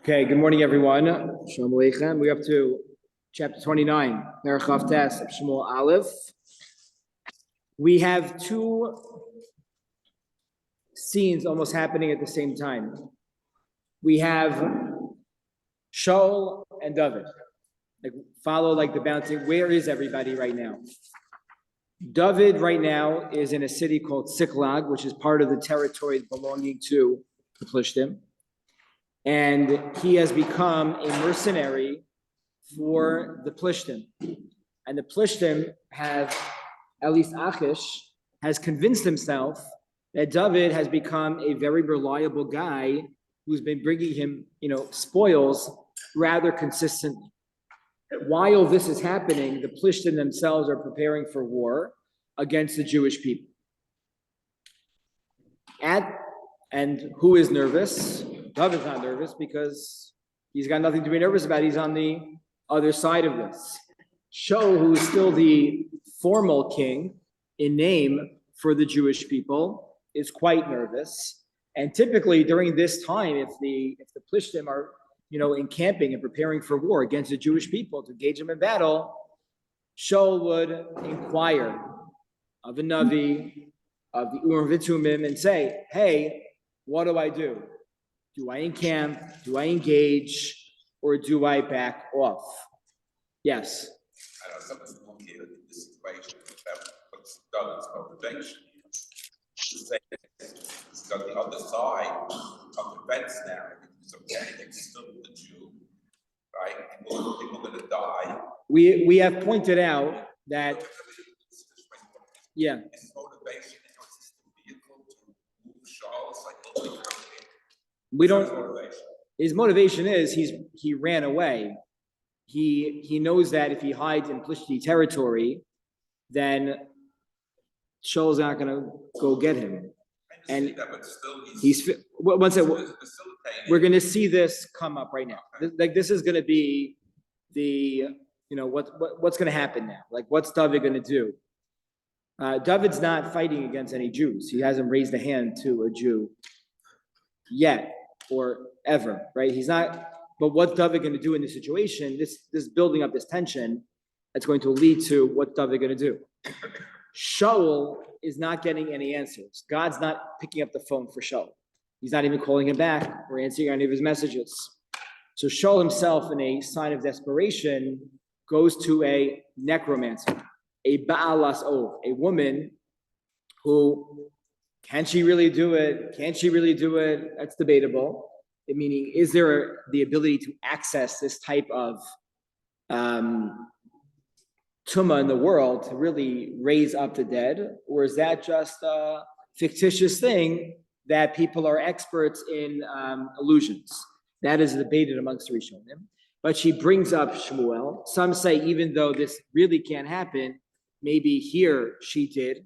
Okay, good morning, everyone. Shalom Aleichem. We're up to chapter 29, Parachav Tes of Shmuel Aleph. We have two scenes almost happening at the same time. We have Shaul and David. Follow the bouncing. Where is everybody right now? David right now is in a city called Siklag, which is part of the territory belonging to the Plishtim. And he has become a mercenary for the Plishtim. And the Plishtim have, at least Achish, has convinced himself that David has become a very reliable guy who's been bringing him, spoils rather consistently. While this is happening, the Plishtim themselves are preparing for war against the Jewish people. And who is nervous? David's not nervous because he's got nothing to be nervous about. He's on the other side of this. Shaul, who is still the formal king in name for the Jewish people, is quite nervous. And typically during this time, if the Plishtim are, encamping and preparing for war against the Jewish people to engage them in battle, Shaul would inquire of a Navi, of the Urim Vitumim, and say, hey, what do I do? Do I encamp? Do I engage? Or do I back off? Yes? I know something's complicated in this equation about what's David's motivation. To say it's got the other side of the fence now. So getting still the Jew, right? People are going to die. We have pointed out that, yeah. His motivation is the vehicle to move Shaul. We don't. His motivation is he ran away. He knows that if he hides in Plishti territory, then Shaul's not going to go get him. And that, but still one second. We're going to see this come up right now. This is going to be the what's going to happen now. What's David going to do? David's not fighting against any Jews. He hasn't raised a hand to a Jew yet or ever, right? He's not. But what's David going to do in this situation? This building up this tension that's going to lead to what David going to do. Shaul is not getting any answers. God's not picking up the phone for Shaul. He's not even calling him back or answering any of his messages. So Shaul himself, in a sign of desperation, goes to a necromancer, a Ba'alas Ov, a woman who, can she really do it? Can't she really do it? That's debatable. Meaning, is there the ability to access this type of tumah in the world to really raise up the dead? Or is that just a fictitious thing that people are experts in illusions? That is debated amongst the Rishonim. But she brings up Shmuel. Some say even though this really can't happen, maybe here she did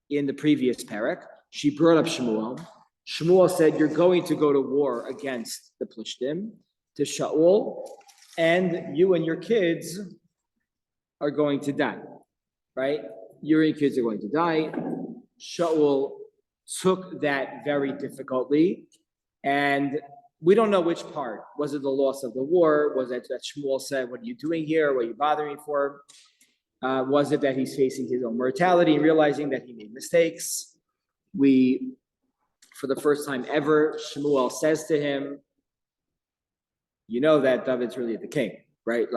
in the previous parak. She brought up Shmuel. Shmuel said, you're going to go to war against the Plishtim, to Shaul, and you and your kids are going to die, right? You and your kids are going to die. Shaul took that very difficultly, and we don't know which part. Was it the loss of the war? Was it that Shmuel said, what are you doing here? What are you bothering me for? Was it that he's facing his own mortality and realizing that he made mistakes? For the first time ever, Shmuel says to him, you know that David's really the king, right?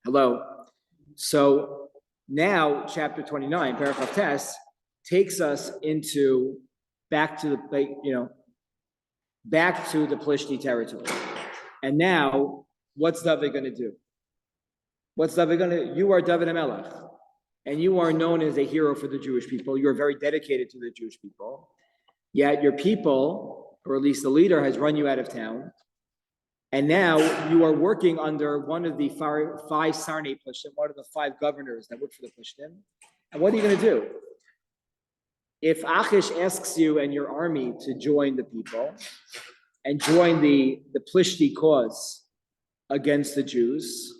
Hello. So now chapter 29, Parachav Tes, takes us back to the Plishti territory. And now, what's David going to do? You are David HaMelech, and you are known as a hero for the Jewish people. You are very dedicated to the Jewish people. Yet your people, or at least the leader, has run you out of town. And now you are working under one of the five Sarnei Plishtim, one of the five governors that work for the Plishtim. And what are you going to do? If Achish asks you and your army to join the people and join the Plishti cause against the Jews,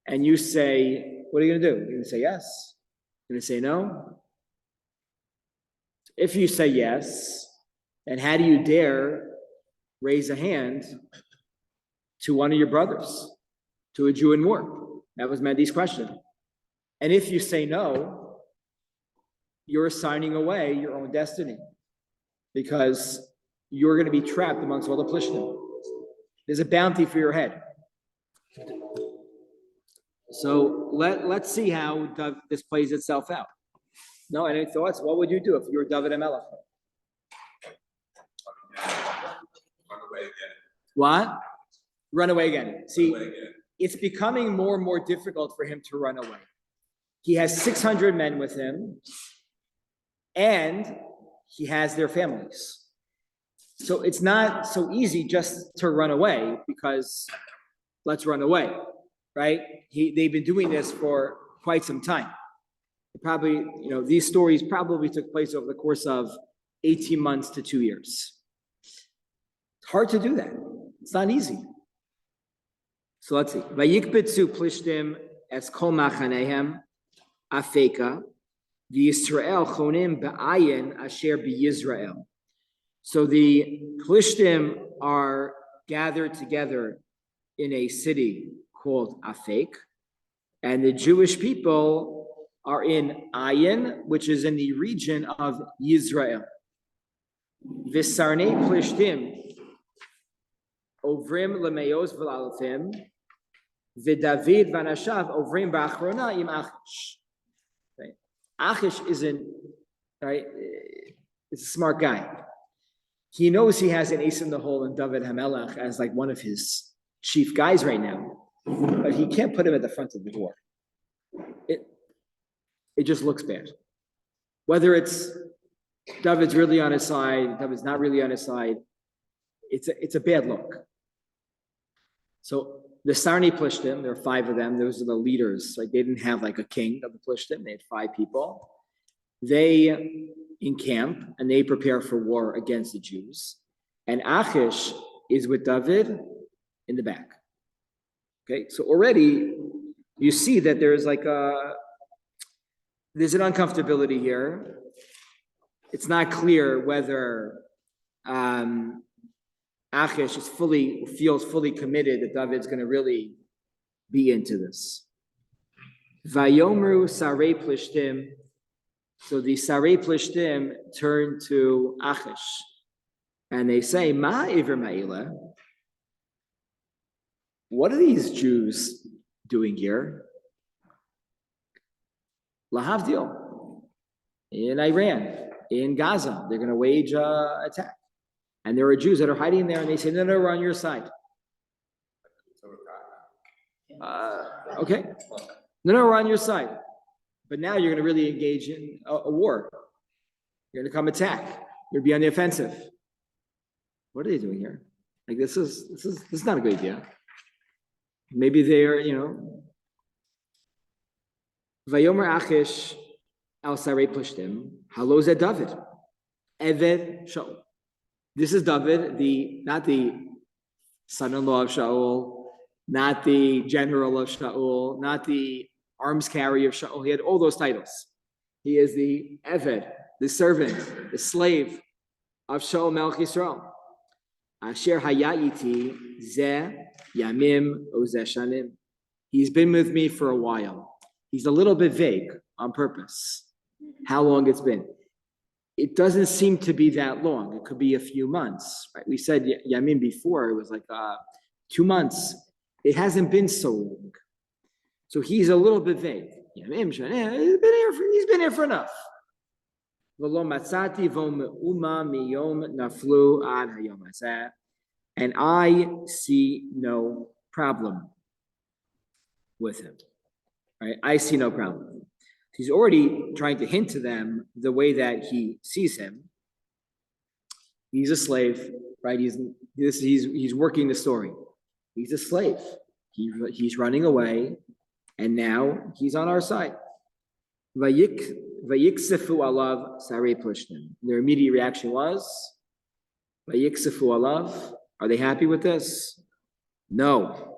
and you say, what are you going to do? You're going to say yes? You're going to say no? If you say yes, then how do you dare raise a hand to one of your brothers, to a Jew in war? That was Mendy's question. And if you say no, you're signing away your own destiny, because you're going to be trapped amongst all the Plishtim. There's a bounty for your head. So let's see how this plays itself out. No, any thoughts? What would you do if you were David HaMelech? Run away again. What? Run away again. See, Run away again. it's becoming more and more difficult for him to run away. He has 600 men with him, and he has their families. So it's not so easy just to run away, because let's run away, right? They've been doing this for quite some time. Probably, these stories probably took place over the course of 18 months to 2 years. It's hard to do that. It's not easy. So let's see. Vayikbetzu plishtim es kol machanehem afeka v'Yisrael chonim ba'ayin asher b'Yisrael. So the plishtim are gathered together in a city called Afek, and the Jewish people are in Ayin, which is in the region of Yisrael. V'sarnei plishtim ovrim lemeos v'lalafim v'David v'anashav ovrim b'achrona im Achish. Right? Achish isn't, right? It's a smart guy. He knows he has an ace in the hole in David HaMelech as like one of his chief guys right now, but he can't put him at the front of the door. It just looks bad. Whether it's David's really on his side, David's not really on his side, it's a bad look. So the Sarni Plishtim, there are 5 of them. Those are the leaders. Like, they didn't have like a king of the Plishtim. They had 5 people. They encamp and they prepare for war against the Jews. And Achish is with David in the back. Okay, so already you see that there's an uncomfortability here. It's not clear whether Achish feels fully committed that David's going to really be into this. Vayomru Sarei Plishtim. So the Sarei Plishtim turn to Achish and they say, Ma Iver Ma'ila. What are these Jews doing here? Lahavdil, in Iran, in Gaza, they're going to wage an attack. And there are Jews that are hiding there, and they say, no, we're on your side. Okay. No, we're on your side. But now you're going to really engage in a war. You're going to come attack. You're going to be on the offensive. What are they doing here? Like, this is not a good idea. Maybe they're, Vayomer Achish al Sarei Plishtim, Haloz David, Eved Shaul. This is David, not the son-in-law of Shaul, not the general of Shaul, not the arms carrier of Shaul. He had all those titles. He is the Eved, the servant, the slave of Shaul Melech Yisrael. Asher hayayiti zeh yamim ozeh shanim. He's been with me for a while. He's a little bit vague on purpose, how long it's been. It doesn't seem to be that long. It could be a few months, right? We said Yamim before, it was like 2 months. It hasn't been so long. So he's a little bit vague. Yamim, he's been here for enough. And I see no problem with him. Right? I see no problem. He's already trying to hint to them the way that he sees him. He's a slave, right? He's working the story. He's a slave. He's running away, and now he's on our side. Vayiksefu alav sarei plishtim. Their immediate reaction was, Vayiksefu alav. Are they happy with this? No.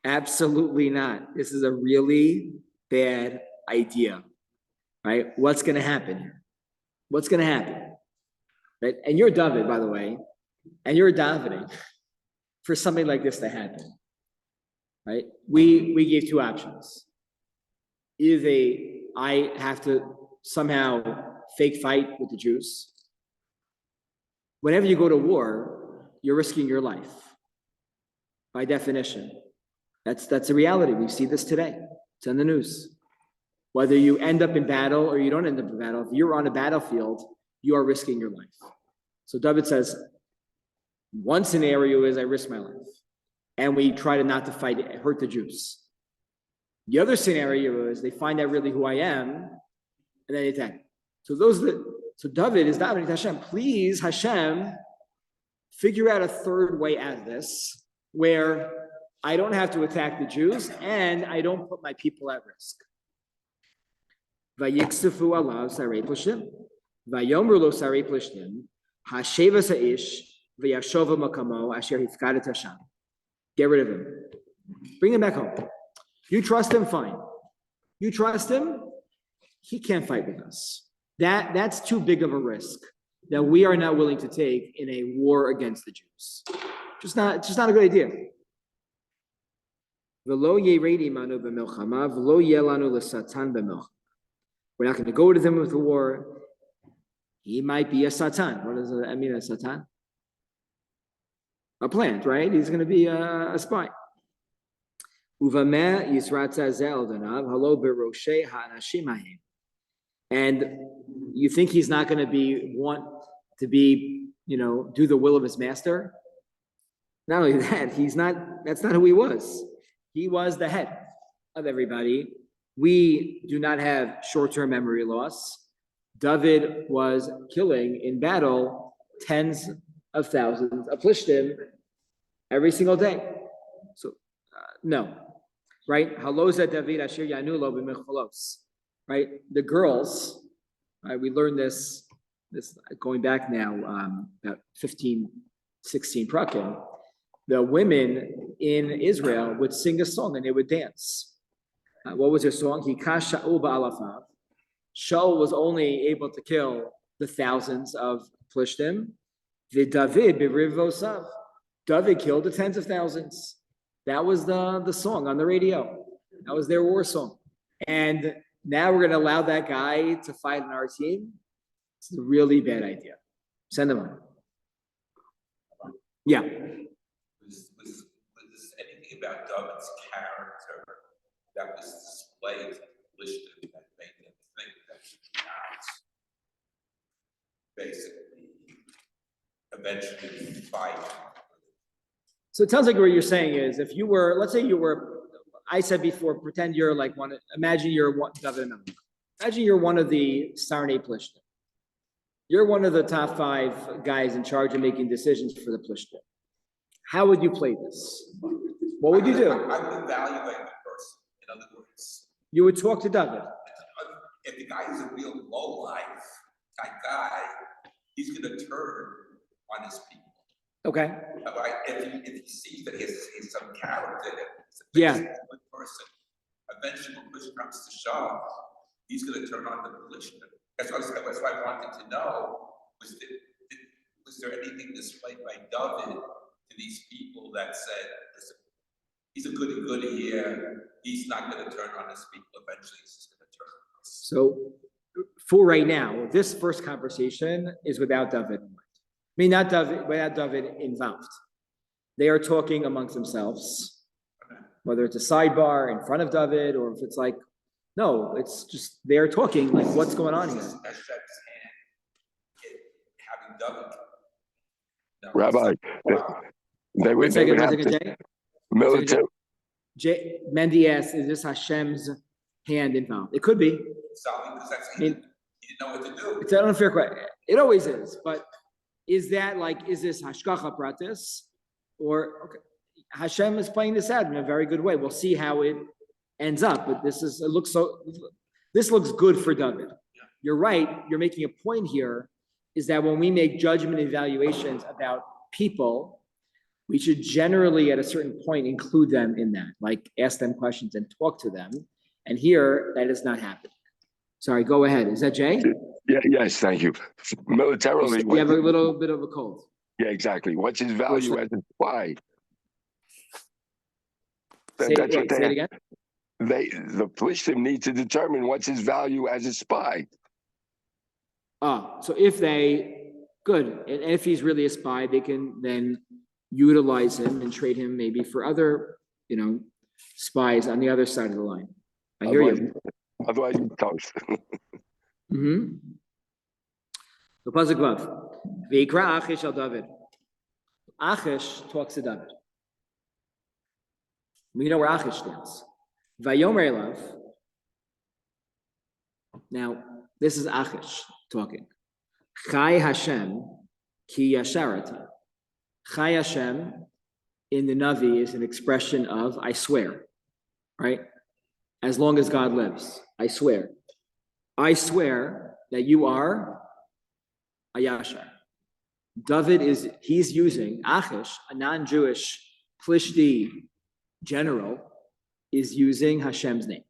Absolutely not. This is a really bad idea, right? What's going to happen here? What's going to happen? Right? And you're David, by the way. and you're davening for something like this to happen, right? We gave two options. Either I have to somehow fake fight with the Jews. Whenever you go to war, you're risking your life. By definition. That's a reality. We see this today. It's in the news. Whether you end up in battle or you don't end up in battle, if you're on a battlefield, you are risking your life. So David says, one scenario is I risk my life. And we try to not to fight, hurt the Jews. The other scenario is they find out really who I am, and then they attack. So David is davening to Hashem. Please, Hashem, figure out a third way out of this, where I don't have to attack the Jews and I don't put my people at risk. Vayiksefu alav sarei plishtim, vayomru lo sarei plishtim, hasheva sa'ish, vayashova makamo asher hifkadet Hashem. Get rid of him. Bring him back home. You trust him, fine. You trust him, he can't fight with us. That's too big of a risk that we are not willing to take in a war against the Jews. Just not a good idea. We're not going to go to them with the war. He might be a satan. What does that mean, a satan? A plant, right? He's going to be a spy. And you think he's not going to want to be, do the will of his master? Not only that, that's not who he was. He was the head of everybody. We do not have short-term memory loss. David was killing in battle tens of thousands of Plishtim every single day. So, no, right? Haloza David Asher Yanulo b'mecholos. Right? The girls, right, we learned this going back now, about 15, 16 prakim. The women in Israel would sing a song and they would dance. What was their song? Hikash Shaul ba'alafav. Shaul was only able to kill the thousands of Plishtim. David b'rivosav. David killed the tens of thousands. That was the song on the radio. That was their war song. And now we're going to allow that guy to fight on our team. It's a really bad idea. Send him on. Yeah. Was anything about David's character that was displayed to Plishtim that made them think that he would not basically eventually fight? So it sounds like what you're saying is, if you were, let's say you were, I said before, pretend you're like imagine you're one, imagine you're one of the Sarnei Plishtim. You're one of the top 5 guys in charge of making decisions for the Plishtim. How would you play this? What would you do? I would evaluate the person. In other words, you would talk to David. If the guy is a real low life type guy, he's going to turn on his people. Okay. Right? If he sees that he's some character, yeah, good person, eventually when push comes to shove, he's going to turn on the Plishtim. That's what I wanted to know. Was there anything displayed by David to these people that said, listen, he's a goody here. He's not going to turn on his people. Eventually, he's just going to turn on us. So, for right now, this first conversation is without David. I mean, not David, without David involved. They are talking amongst themselves, whether it's a sidebar in front of David or if it's like, no, it's just they're talking like, what's going on here? Having David. No, Rabbi, they would have to military. Mendy asks, is this Hashem's hand involved? It could be. Because he didn't know what to do. It's an unfair question. It always is, but is this hashgacha pratis, or okay, Hashem is playing this out in a very good way. We'll see how it ends up, but this looks good for David. Yeah. You're right. You're making a point here, is that when we make judgment evaluations about people, we should generally at a certain point include them in that, like ask them questions and talk to them. And here, that is not happening. Sorry, go ahead. Is that Jay? Yeah, yes, thank you. Militarily, you have a little bit of a cold. Yeah, exactly. What's his value as a spy? Say That's what it again. the Plishtim need to determine what's his value as a spy. So if and if he's really a spy, they can then utilize him and trade him maybe for other, spies on the other side of the line. I hear you. Otherwise, he's toast. Mm-hmm. The pasuk vav, v'ikra Achish al David. Achish talks to David. We know where Achish stands. Vayomer elav. Now, this is Achish talking. Chai Hashem ki yasharata. Chai Hashem in the Navi is an expression of I swear, right? As long as God lives, I swear. I swear that you are a Yashar. David he's using Achish, a non-Jewish Plishti general, is using Hashem's name,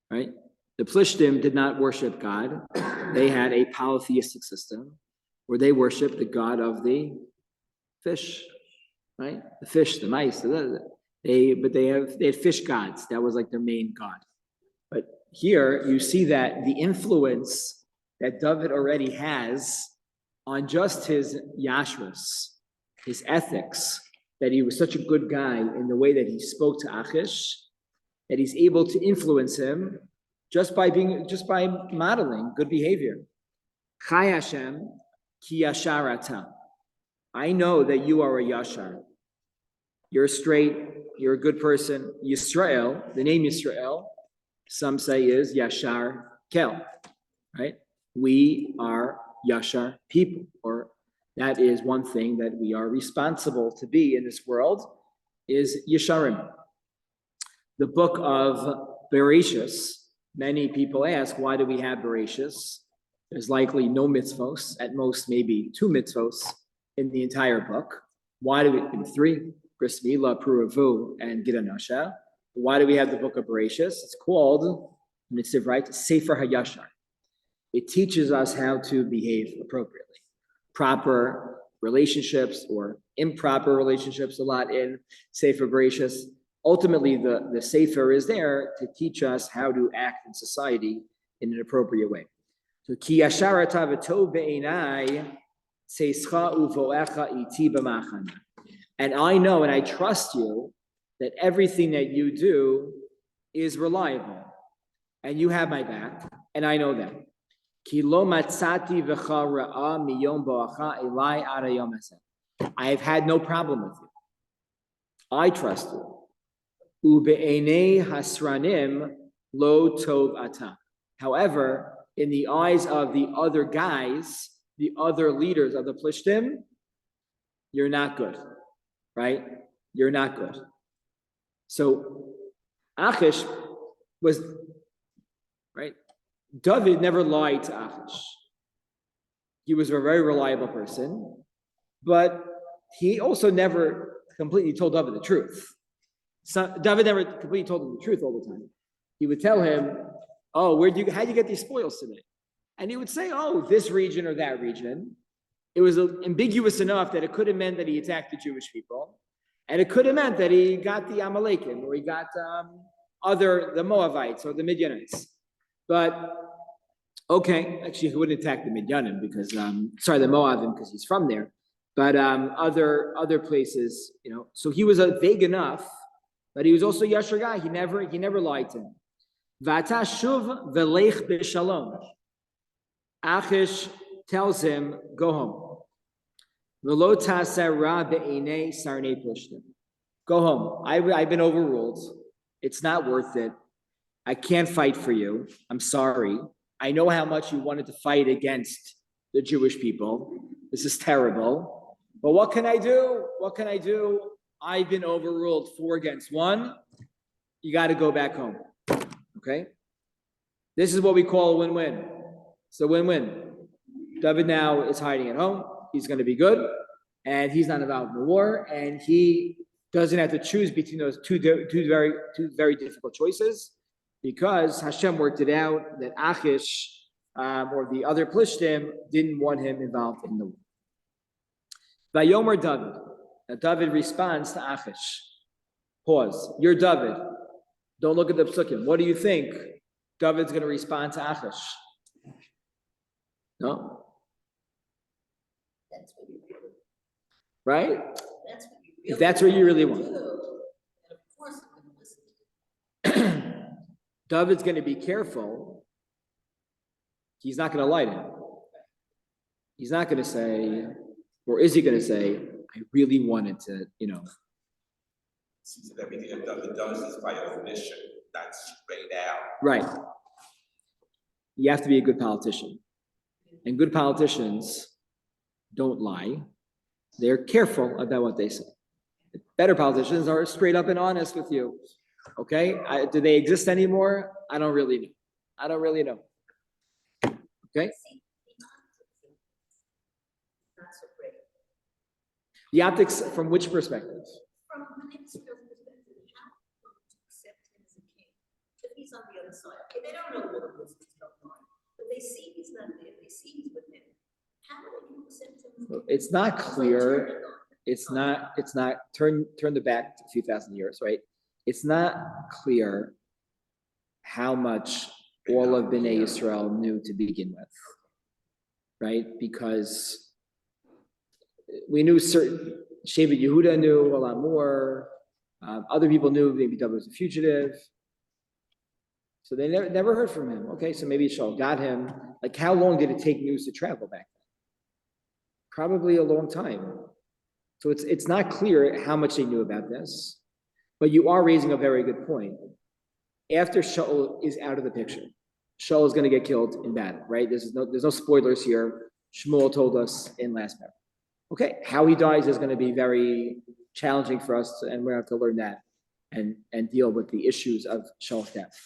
right? The Plishtim did not worship God. They had a polytheistic system where they worshiped the god of the fish, right? The fish, the mice. They had fish gods. That was like their main god. But here you see that the influence that David already has on just his yashrus, his ethics, that he was such a good guy in the way that he spoke to Achish, that he's able to influence him just by modeling good behavior. Chai Hashem ki yasharata. I know that you are a yashar. You're straight. You're a good person. Yisrael, the name Yisrael, some say is Yashar Kel, right? We are Yashar people, or that is one thing that we are responsible to be in this world, is Yesharim. The book of Bereshis, many people ask, why do we have Bereshis? There's likely no mitzvos, at most maybe 2 mitzvos in the entire book. Why do we, 3, Bris Milah, Puravu, and Gidanasha? Why do we have the book of Bereshis? It's called, Nitziv, right, Sefer HaYashar. It teaches us how to behave appropriately. Proper relationships or improper relationships, a lot in Sefer Bereshis. Ultimately, the Sefer is there to teach us how to act in society in an appropriate way. So, Ki yasharata v'tov be'enai seischa uvoecha iti b'machana. And I know and I trust you that everything that you do is reliable. And you have my back, and I know that. Ki lo matzati v'cha ra'a miyom bo'acha elai ad hayom hazeh. I have had no problem with you. I trust you. Ube'enei hasranim lo tov ata. However, in the eyes of the other guys, the other leaders of the Plishtim, you're not good, right? You're not good. So Achish was, right? David never lied to Achish. He was a very reliable person, but he also never completely told David the truth. So David never completely told him the truth all the time. He would tell him, oh, how'd you get these spoils today? And he would say, oh, this region or that region. It was ambiguous enough that it could have meant that he attacked the Jewish people. And it could have meant that he got the Amalekim, or he got the Moavites or the Midianites. But, okay, actually he wouldn't attack the Midianim because, the Moavim, because he's from there. But other places, so he was vague enough, but he was also a Yashar guy. He never lied to him. V'ata shuv v'leich b'shalom. Achish tells him, go home. V'lo ta'aseh ra be'enei sarnei plishtim. Go home. I've been overruled. It's not worth it. I can't fight for you. I'm sorry. I know how much you wanted to fight against the Jewish people. This is terrible. But what can I do? What can I do? I've been overruled 4 against 1. You got to go back home. Okay? This is what we call a win-win. It's a win-win. David now is hiding at home. He's going to be good. And he's not involved in the war. And he doesn't have to choose between those two very difficult choices, because Hashem worked it out that Achish or the other Plishtim didn't want him involved in the war. Vayomer David. Now David responds to Achish. Pause. You're David. Don't look at the psukim. What do you think David's going to respond to Achish? No? That's what you really, Right? that's what you If really. that's what you really want. do, and of course I'm gonna listen to you. David's going to be careful. He's not going to lie to him. He's not going to say, or is he going to say, I really wanted to, Seems that everything that David does is by omission, not straight out. right. You have to be a good politician. And good politicians don't lie. They're careful about what they say. Better politicians are straight up and honest with you. Okay? Do they exist anymore? I don't really know. Okay? Not so great. The optics from which perspective? From an external perspective, how to accept him as a king. If he's on the other side, okay, they don't know all of this is going on, but they see he's not there, they see he's with him. How do they accept him? As a king? It's not clear. It's not, turn the back a few thousand years, right? It's not clear how much all of Bnei Yisrael knew to begin with, right? Because we knew certain, Shevet Yehuda knew a lot more. Other people knew maybe David was a fugitive. So they never heard from him. Okay, so maybe Shaul got him. Like, how long did it take news to travel back then? Probably a long time. So it's not clear how much they knew about this, but you are raising a very good point. After Shaul is out of the picture, Shaul is going to get killed in battle, right? There's no spoilers here. Shmuel told us in last paragraph. Okay, how he dies is going to be very challenging for us, and we're going to have to learn that and deal with the issues of Shaul's death.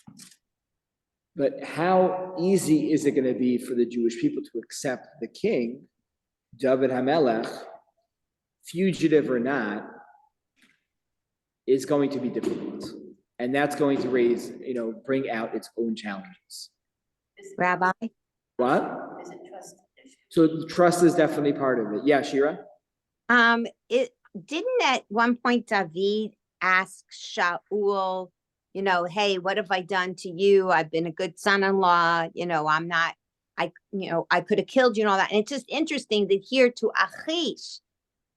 But how easy is it going to be for the Jewish people to accept the king, David HaMelech, fugitive or not, is going to be difficult. And that's going to bring out its own challenges. Rabbi? What? Is it trust issue? So trust is definitely part of it. Yeah, Shira? It didn't at one point David ask Shaul, hey, what have I done to you? I've been a good son-in-law, I could have killed you and all that. And it's just interesting that here to Achish,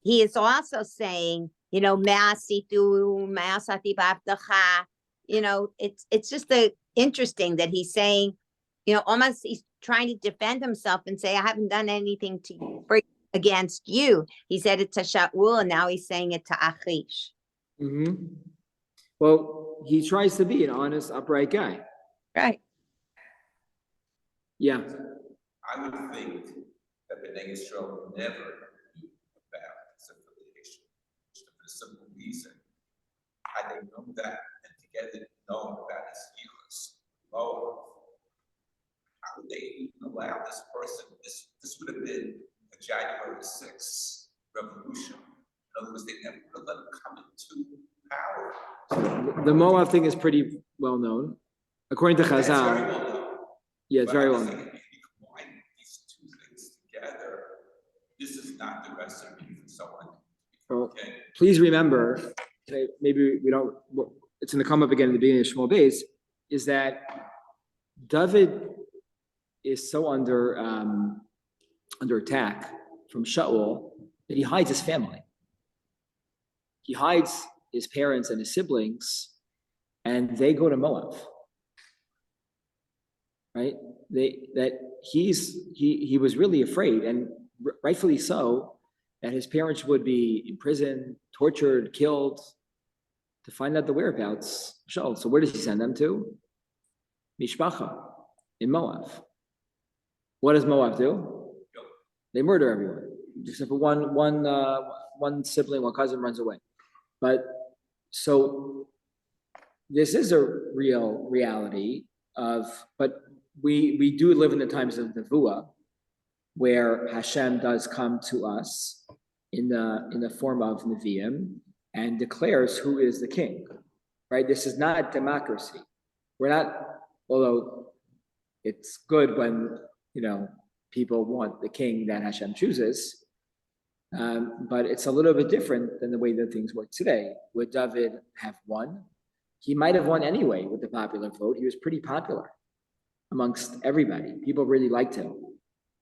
he is also saying, Me'asitu, me'asati b'avdacha. It's just interesting that he's saying, almost he's trying to defend himself and say, I haven't done anything against you. He said it to Shaul, and now he's saying it to Achish. Mm-hmm. Well, he tries to be an honest, upright guy. Right. Yeah. I would think that Bnei Yisrael never knew about this affiliation, just for the simple reason. Had they known that and together known about his yichus, Moab, how would they even allow this person? This would have been a January 6th revolution. In other words, they never would have let him come into power. The Moab thing is pretty well known. According to That's very Chazal. well known. Yeah, it's But very I'm well saying known. if you combine these two things together, this is not the recipe for someone. Well, Okay. please remember, maybe we don't, it's going to come up again in the beginning of Shmuel Beis, is that David is so under attack from Shaul that he hides his family. He hides his parents and his siblings, and they go to Moab. Right? He was really afraid, and rightfully so, that his parents would be imprisoned, tortured, killed, to find out the whereabouts of Shaul. So where does he send them to? Mishpacha, in Moab. What does Moab do? They murder everyone, except for one sibling, one cousin runs away. But so this is a real reality but we do live in the times of Nevuah, where Hashem does come to us in the form of Nevi'im and declares who is the king, right? This is not democracy. We're not, although it's good when, people want the king that Hashem chooses, But it's a little bit different than the way that things work today. Would David have won? He might have won anyway with the popular vote. He was pretty popular amongst everybody. People really liked him.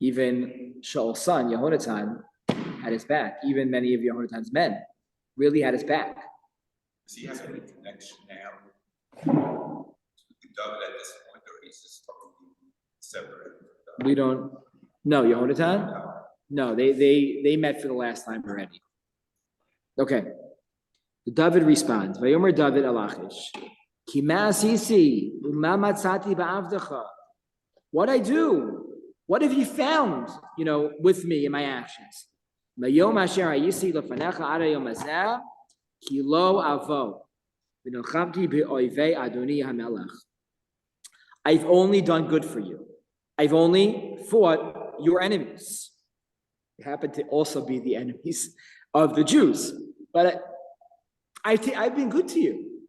Even Shaul's son, Yehonatan, had his back. Even many of Yehonatan's men really had his back. Does he have any connection now with David at this point, or he's just totally separate? We don't know Yehonatan. No, they met for the last time already. Okay. David responds, Vayomer David alachish, Ki ma'asisi u'ma matzati ba'avdecha. What I do? What have you found, with me in my actions? Mayom asher hayisi lefanecha ad hayom hazeh, ki lo avo, v'nochamti be'oivei adoni hamelech. I've only done good for you. I've only fought your enemies. They happen to also be the enemies of the Jews. But I've been good to you.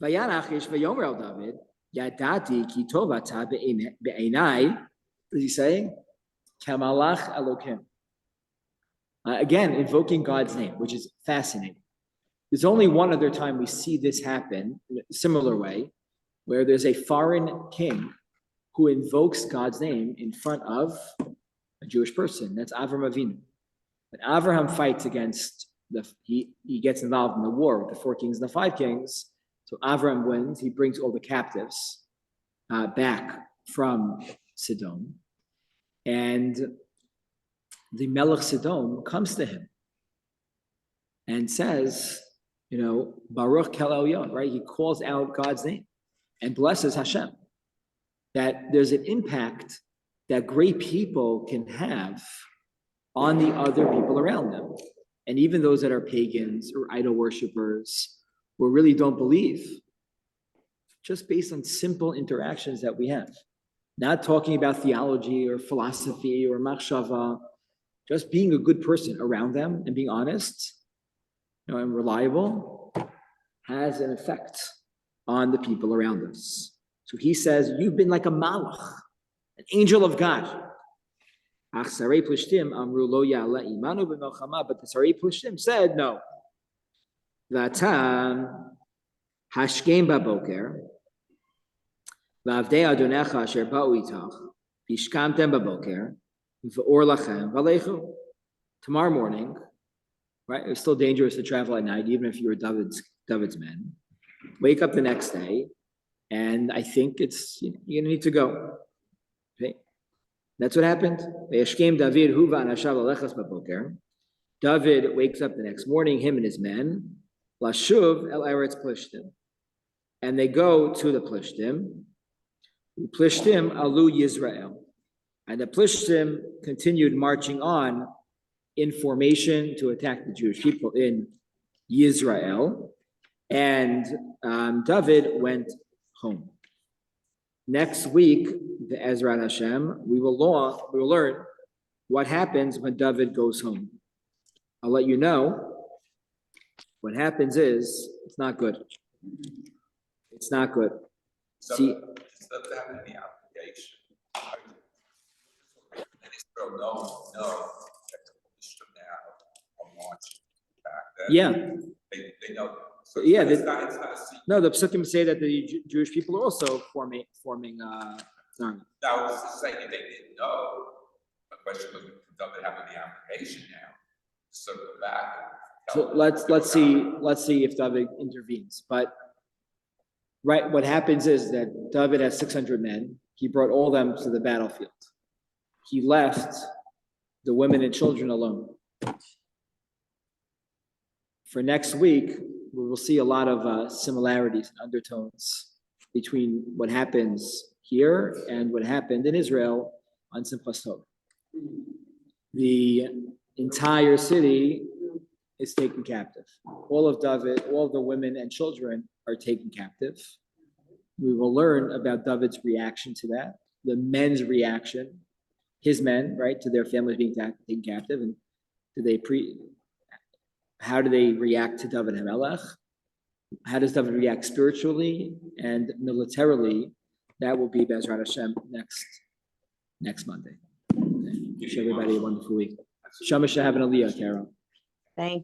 Vayan achish vayomer el David, yadati ki tovata be'enai. What is he saying? Kamalach Elokim. Again, invoking God's name, which is fascinating. There's only one other time we see this happen in a similar way, where there's a foreign king who invokes God's name in front of a Jewish person. That's Avram Avinu. But Avraham fights against he gets involved in the war with the 4 kings and the 5 kings. So Avram wins. He brings all the captives back from Sidon. And the Melech Sidon comes to him and says, Baruch Kel Elyon, right? He calls out God's name and blesses Hashem. That there's an impact that great people can have on the other people around them. And even those that are pagans or idol worshipers or really don't believe, just based on simple interactions that we have. Not talking about theology or philosophy or machshava, just being a good person around them and being honest, and reliable has an effect on the people around us. So he says, you've been like a malach, an angel of God. But the Sarei Plishtim said, no. V'atam hashkem baboker v'avdei adonecha asher ba'u itach v'ishkamtem baboker v'or lachem v'alechu. Tomorrow morning, right? It's still dangerous to travel at night, even if you were David's men. Wake up the next day, and I think you're gonna need to go. Okay, that's what happened. David wakes up the next morning, him and his men, Lashuv el Eretz Plishtim, and they go to the Plishtim. Plishtim alu Yisrael, and the Plishtim continued marching on in formation to attack the Jewish people in Yisrael, and David went home. Next week, the Ezrat Hashem, we will learn what happens when David goes home. I'll let you know. What happens is it's not good. It's not good. See, instead of having the application, and it's still no, that the Plishtim now are marching back. They know. So yeah, it's not a secret. no, the Psukim say that the Jewish people are also forming army. Now, I was just saying they didn't know. The question was, David having the application now, circle back. So let's see if David intervenes. But right, what happens is that David has 600 men. He brought all of them to the battlefield. He left the women and children alone. For next week, we will see a lot of similarities and undertones between what happens here and what happened in Israel on Simchas Torah. The entire city is taken captive. All of David, all of the women and children are taken captive. We will learn about David's reaction to that, the men's reaction, his men, right, to their families being taken captive, and how do they react to David HaMelech? How does David react spiritually and militarily? That will be Bezrat Hashem next Monday. Wish everybody a wonderful week. Shama should have an aliyah, Carol. Thank